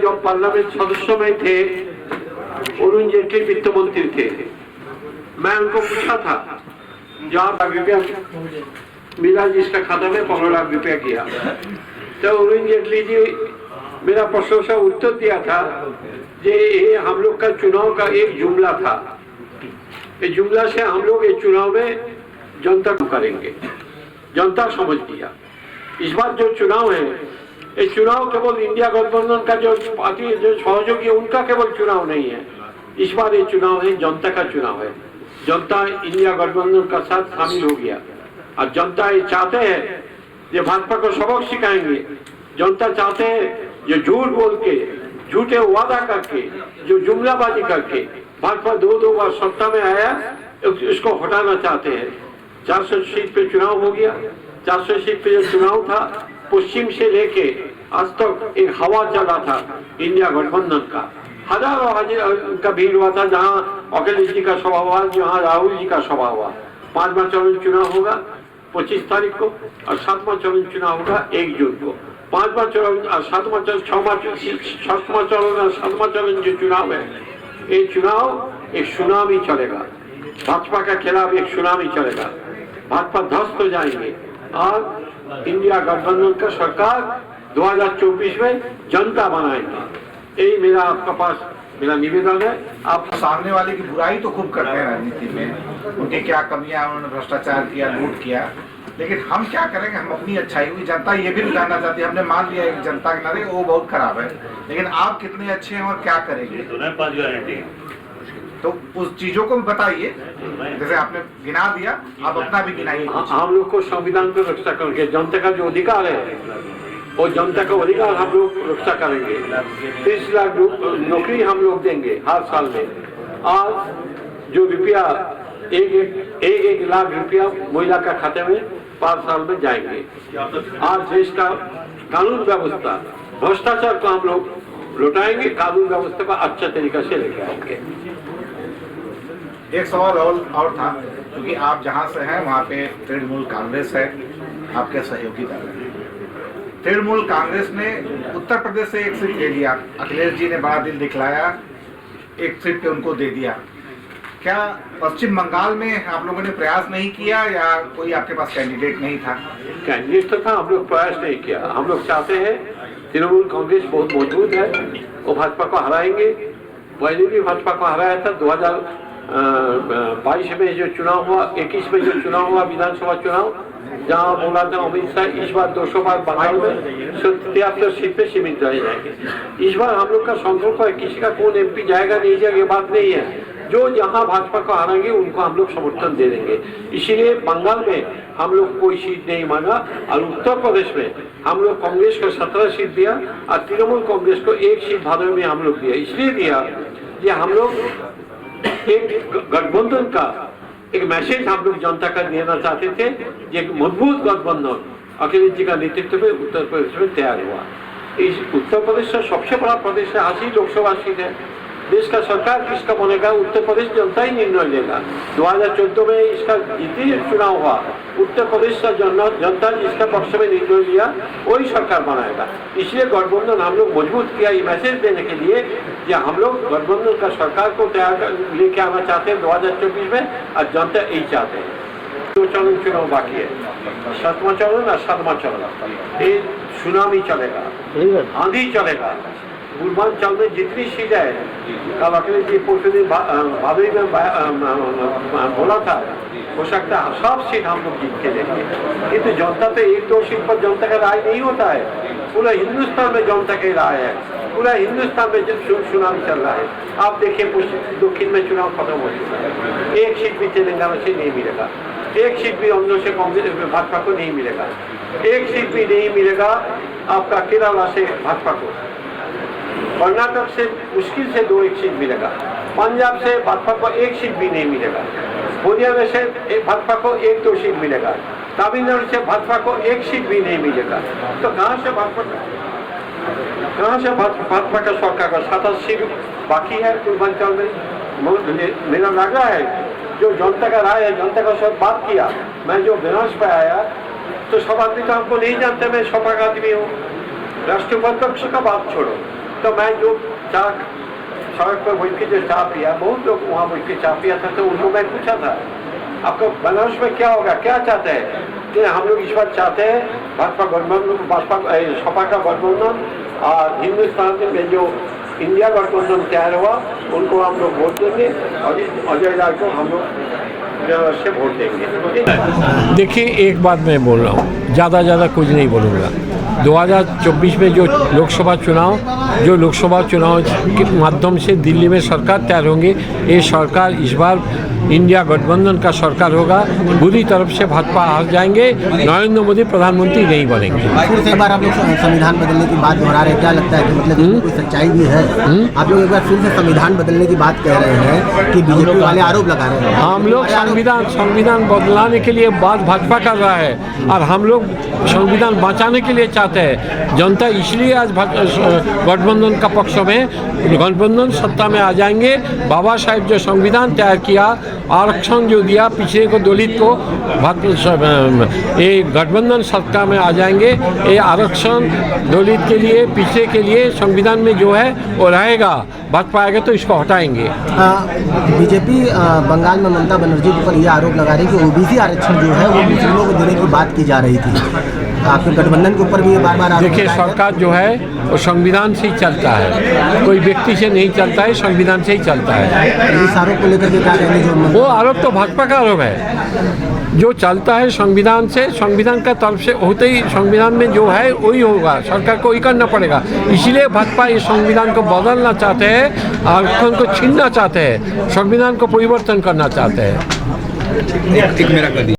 जब पार्लियामेंट सदस्य में थे, अरुण जेटली वित्त मंत्री थे, मैं उनको पूछा था जो आप रुपया मिला जिसका खाता में 15 लाख रुपया किया, तो अरुण जेटली जी मेरा प्रश्न का उत्तर दिया था कि ये हम लोग का चुनाव का एक जुमला था, ये जुमला से हम लोग ये चुनाव में जनता को करेंगे, जनता समझ लिया। इस बार जो चुनाव है, ये चुनाव केवल इंडिया गठबंधन का जो पार्टी जो सहयोगी है उनका केवल चुनाव नहीं है, इस बार ये चुनाव है जनता का चुनाव है। जनता इंडिया गठबंधन का साथ शामिल हो गया और जनता ये चाहते हैं जो भाजपा को सबक सिखाएंगे। जनता चाहते हैं जो झूठ बोल के, झूठे वादा करके, जो जुमलाबाजी करके भाजपा दो बार सत्ता में आया, इसको हटाना चाहते हैं। 400 सीट पे चुनाव हो गया। 400 सीट पे जो चुनाव था, पश्चिम से लेके आज तक एक हवा चला था इंडिया गठबंधन का। हजारों हजार का भीड़ हुआ था, जहाँ अखिलेश जी का सभा हुआ, जहाँ राहुल जी का सभा हुआ। 5वां चरण चुनाव होगा 25 तारीख को और 7वां चरण चुनाव होगा 1 जून को। 5वां चरण, 7वां चरण, 6वां चरण और 7वां चरण जो चुनाव है, ये चुनाव एक सुनामी चलेगा। भाजपा के खिलाफ एक सुनामी चलेगा। भाजपा ध्वस्त हो जाएंगे और इंडिया गठबंधन का सरकार 2024 में जनता बनाएंगे। यही मेरा आपका पास मेरा निवेदन है। आप सामने वाले की बुराई तो खूब करते हैं राजनीति में, उनकी क्या कमियां, उन्होंने भ्रष्टाचार किया, लूट किया, लेकिन हम क्या करेंगे? हम अपनी अच्छाई हुई, जनता ये भी जानना चाहती है। हमने मान लिया कि जनता के नारे वो बहुत खराब है, लेकिन आप कितने अच्छे हैं और क्या करेंगे? तो उस चीजों को बताइए, जैसे आपने गिना दिया, आप अपना भी गिनाइए। हम लोग को संविधान को रक्षा करेंगे। जनता का जो अधिकार है वो जनता का अधिकार हम लोग रक्षा करेंगे। 30 लाख नौकरी हम लोग देंगे हर साल में। आज जो रुपया एक लाख रुपया महिला का खाते में 5 साल में जाएंगे। आज देश का कानून व्यवस्था, भ्रष्टाचार को हम लोग लौटाएंगे, कानून व्यवस्था को अच्छा तरीका से लेके आएंगे। एक सवाल और था, क्योंकि आप जहां से हैं वहां पे तृणमूल कांग्रेस है, आपके सहयोगी दल है। तृणमूल कांग्रेस ने उत्तर प्रदेश से एक सीट ले लिया, अखिलेश जी ने बड़ा दिल दिखलाया, एक सीट पे उनको दे दिया। क्या पश्चिम बंगाल में आप लोगों ने प्रयास नहीं किया या कोई आपके पास कैंडिडेट नहीं था? कैंडिडेट तो था, हम लोग प्रयास नहीं किया। हम लोग चाहते हैं तृणमूल कांग्रेस बहुत मजबूत है, वो भाजपा को हराएंगे। पहले भी भाजपा को हराया था। 2022 में जो चुनाव हुआ, 21 में जो चुनाव हुआ विधानसभा चुनाव, जहाँ बोला था अमित शाह इस बार 200 बार बंगाल में 73 सीट पे सीमित रह जाएंगे। इस बार हम लोग का संकल्प है, किसी का कौन MP जाएगा नहीं जाएगा ये बात नहीं है। जो जहाँ भाजपा को हारेंगे उनको हम लोग समर्थन दे देंगे। इसीलिए बंगाल में हम लोग कोई सीट नहीं मांगा और उत्तर प्रदेश में हम लोग कांग्रेस को 17 सीट दिया और तृणमूल कांग्रेस को 1 सीट भादर में हम लोग दिया। इसलिए दिया कि हम लोग एक गठबंधन का एक मैसेज हम लोग जनता का देना चाहते थे। एक मजबूत गठबंधन अखिलेश जी का नेतृत्व में उत्तर प्रदेश में तैयार हुआ। इस उत्तर प्रदेश का सबसे बड़ा प्रदेश है, 80 लोकसभा सीट है। देश का सरकार किसका बनेगा उत्तर प्रदेश जनता ही निर्णय लेगा। 2014 में इसका जितनी चुनाव हुआ, उत्तर प्रदेश का जनता जिसका पक्ष में निर्णय लिया वही सरकार बनाएगा। इसलिए गठबंधन हम लोग मजबूत किया, ये मैसेज देने के लिए कि हम लोग गठबंधन का सरकार को तैयार लेके आना चाहते हैं 2024 में और जनता यही चाहते हैं। 2 चरण चुनाव बाकी है, 7वां चरण और 7वां चरण। ये सुनामी चलेगा, आंधी चलेगा। पूर्वांचल में जितनी सीट है, कल अखिलेश जी दिन भादुई में बोला था, हो सकता है सब सीट हम लोग जीत के देंगे। किंतु जनता तो 1-2 सीट पर जनता का राय नहीं होता है, पूरा हिंदुस्तान में जनता की राय है। पूरा हिंदुस्तान में चुनाव चल रहा है। आप देखिए दक्षिण में चुनाव खत्म हो चुका है, 1 सीट भी तेलंगाना से नहीं मिलेगा, 1 सीट भी आंध्र से कांग्रेस भाजपा को नहीं मिलेगा, 1 सीट भी नहीं मिलेगा आपका केरला से भाजपा को, कर्नाटक से मुश्किल से 2-1 सीट मिलेगा, पंजाब से भाजपा को 1 सीट भी नहीं मिलेगा, हरियाणा से भाजपा को 1-2 सीट मिलेगा, तमिलनाडु से भाजपा को 1 सीट भी नहीं मिलेगा। तो कहाँ से भाजपा का सरकार का 27 सीट बाकी है पूर्वांचल में। मेरा लग रहा है जो जनता का राय है, जनता का सब बात किया। मैं जो विनाश पे आया तो सब आदमी तो हमको नहीं जानते, मैं सपा का आदमी हूँ। राष्ट्रीय पक्ष का बात छोड़ो, तो मैं जो चाय सड़क पर बैठ के जो चाय पिया, बहुत लोग वहाँ बैठ के चाय पिया था, तो उनको मैं पूछा था आपको बनारस में क्या होगा, क्या चाहते हैं? कि हम लोग इस बार चाहते हैं भाजपा गठबंधन, सपा का गठबंधन और हिंदुस्तान में जो इंडिया गठबंधन तैयार हुआ उनको हम लोग वोट देंगे और इस अजय राय को हम लोग से वोट देंगे। देखिए, एक बात मैं बोल रहा हूँ, ज़्यादा कुछ नहीं बोलूँगा। 2024 में जो लोकसभा चुनाव के माध्यम से दिल्ली में सरकार तैयार होंगे, ये सरकार इस बार इंडिया गठबंधन का सरकार होगा। बुरी तरफ से भाजपा हार जाएंगे, नरेंद्र मोदी प्रधानमंत्री नहीं बनेंगे। फिर से एक बार आप लोग संविधान बदलने की बात दोहरा रहे हैं, क्या लगता है कि मतलब इसमें कोई सच्चाई भी है? आप लोग एक बार फिर से संविधान बदलने की बात कह रहे हैं कि बीजेपी वाले आरोप लगा रहे हैं। हम लोग संविधान बदलाने के लिए बात भाजपा कर रहा है और हम लोग संविधान बचाने के लिए चाहते हैं। जनता इसलिए आज गठबंधन का पक्ष में, गठबंधन सत्ता में आ जाएंगे। बाबा साहेब जो संविधान तैयार किया, आरक्षण जो दिया पिछड़े को, दलित को, ये गठबंधन सत्ता में आ जाएंगे। ये आरक्षण दलित के लिए, पिछड़े के लिए संविधान में जो है वो रहेगा। भाजपा आएगा तो इसको हटाएंगे। बीजेपी बंगाल में ममता बनर्जी के ऊपर यह आरोप लगा रही है कि ओबीसी आरक्षण जो है वो मुस्लिमों को देने की बात की जा रही थी। आपके गठबंधन के ऊपर भी ये बार देखिए, सरकार जो है वो संविधान से ही चलता है, कोई व्यक्ति से नहीं चलता है, संविधान से ही चलता है। इस आरोप को लेकर के क्या कहने जो वो आरोप तो भाजपा का आरोप है। जो चलता है संविधान से, संविधान का तरफ से होते ही संविधान में जो है वही होगा, सरकार को वही करना पड़ेगा। इसलिए भाजपा इस संविधान को बदलना चाहते हैं, आरक्षण को छीनना चाहते हैं, संविधान को परिवर्तन करना चाहते हैं। एक मेरा कर